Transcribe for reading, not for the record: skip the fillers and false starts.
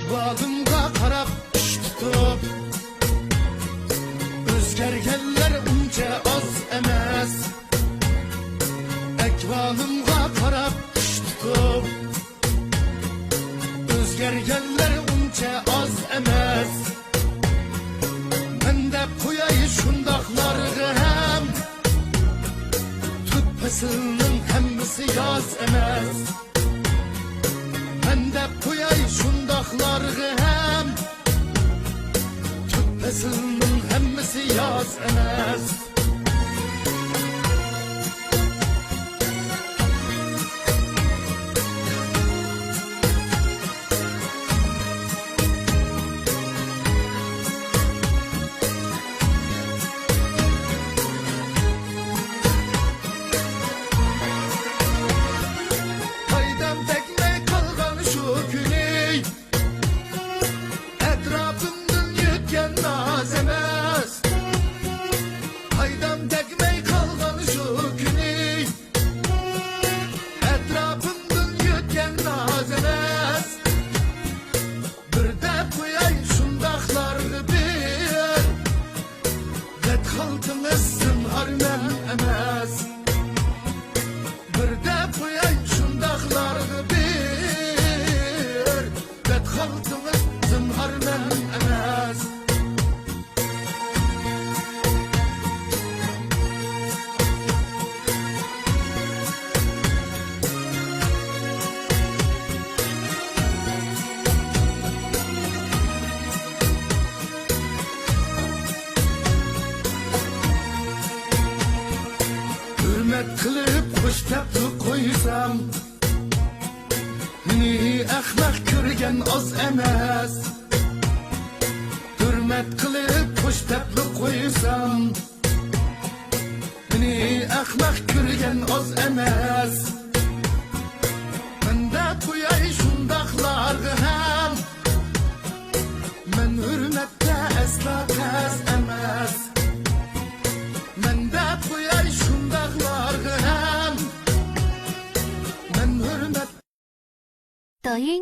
Ekbalımga qarab ish tutib, o'zgarganlar uncha oz emas. Ekbalımga qarab ish tutib, o'zgarganlar uncha oz emas. Menda qo'yay shundoqlarga ham, tut faslning hammasi yoz emas. Menda qo'yay shundoqlarga ham, tut faslning hammasi yoz emas. Hürmet kılıp hoş taplı koysam, meni ahmaq ko'rgan oz emas. Hürmet kılıp hoş taplı koysam, meni ahmaq ko'rgan oz emas. Menda qo'yay shundoqlarga ham, men hurmatga aslo qas emas. Menda qo'yay shundoqlarga ham, men hurmat 抖音